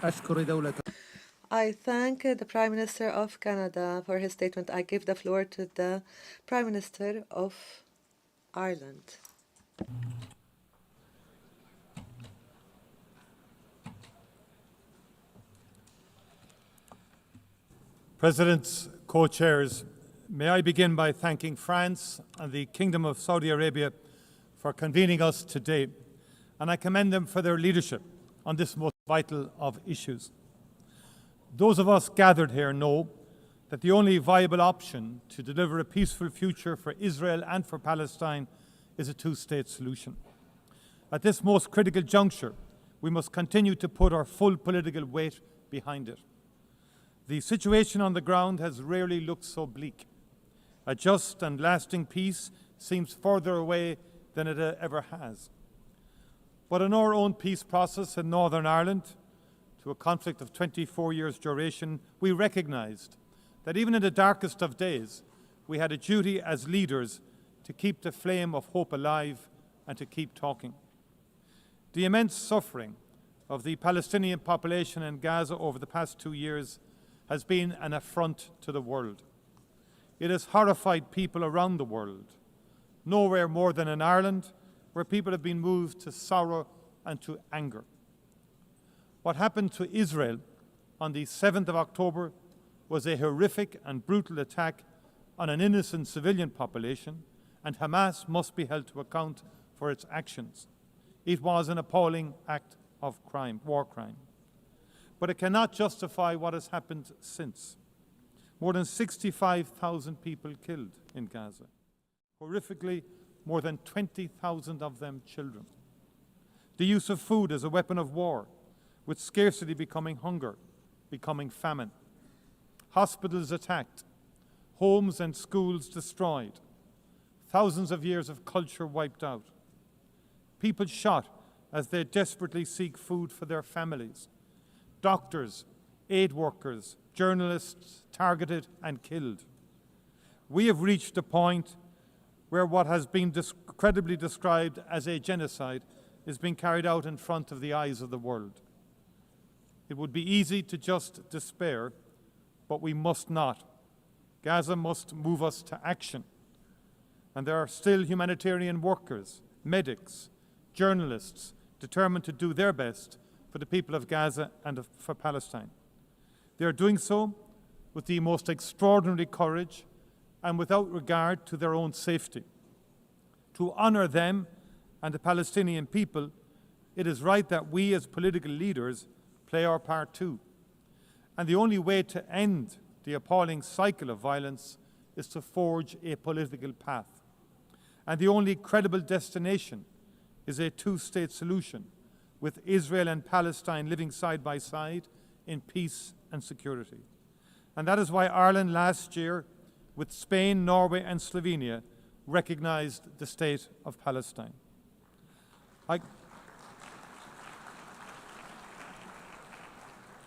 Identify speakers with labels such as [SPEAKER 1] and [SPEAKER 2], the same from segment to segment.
[SPEAKER 1] أشكر دولة
[SPEAKER 2] I thank the Prime Minister of Canada for his statement. I give the floor to the Prime Minister of Ireland.
[SPEAKER 3] Presidents, co-chairs, may I begin by thanking France and the Kingdom of Saudi Arabia for convening us today, and I commend them for their leadership on this most vital of issues. Those of us gathered here know that the only viable option to deliver a peaceful future for Israel and for Palestine is a two-state solution. At this most critical juncture, we must continue to put our full political weight behind it. The situation on the ground has rarely looked so bleak. A just and lasting peace seems further away than it ever has. But in our own peace process in Northern Ireland, to a conflict of 24 years' duration, we recognised that even in the darkest of days, we had a duty as leaders to keep the flame of hope alive and to keep talking. The immense suffering of the Palestinian population in Gaza over the past 2 years has been an affront to the world. It has horrified people around the world, nowhere more than in Ireland, where people have been moved to sorrow and to anger. What happened to Israel on the 7th of October was a horrific and brutal attack on an innocent civilian population, and Hamas must be held to account for its actions. It was an appalling act of crime, war crime. But it cannot justify what has happened since. More than 65,000 people killed in Gaza. Horrifically, more than 20,000 of them children. The use of food as a weapon of war, with scarcity becoming hunger, becoming famine. Hospitals attacked, homes and schools destroyed, thousands of years of culture wiped out. People shot as they desperately seek food for their families. Doctors, aid workers, journalists targeted and killed. We have reached a point where what has been credibly described as a genocide is being carried out in front of the eyes of the world. It would be easy to just despair, but we must not. Gaza must move us to action. And there are still humanitarian workers, medics, journalists determined to do their best for the people of Gaza and for Palestine. They are doing so with the most extraordinary courage and without regard to their own safety. To honour them and the Palestinian people, it is right that we as political leaders play our part too. And the only way to end the appalling cycle of violence is to forge a political path. And the only credible destination is a two-state solution, with Israel and Palestine living side by side in peace and security. And that is why Ireland last year, with Spain, Norway and Slovenia, recognised the state of Palestine.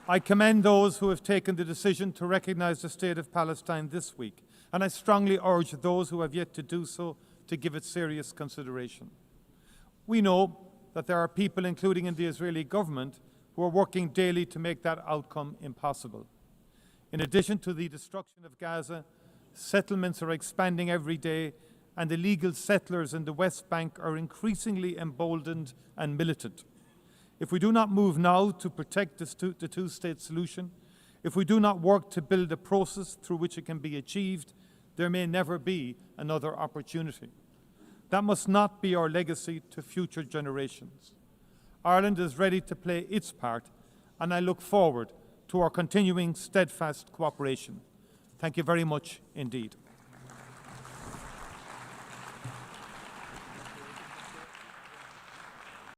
[SPEAKER 3] I commend those who have taken the decision to recognise the state of Palestine this week, and I strongly urge those who have yet to do so to give it serious consideration. We know that there are people, including in the Israeli government, who are working daily to make that outcome impossible. In addition to the destruction of Gaza, settlements are expanding every day, and illegal settlers in the West Bank are increasingly emboldened and militant. If we do not move now to protect the two-state solution, if we do not work to build a process through which it can be achieved, there may never be another opportunity. That must not be our legacy to future generations. Ireland is ready to play its part, and I look forward to our continuing steadfast cooperation. Thank you very much indeed.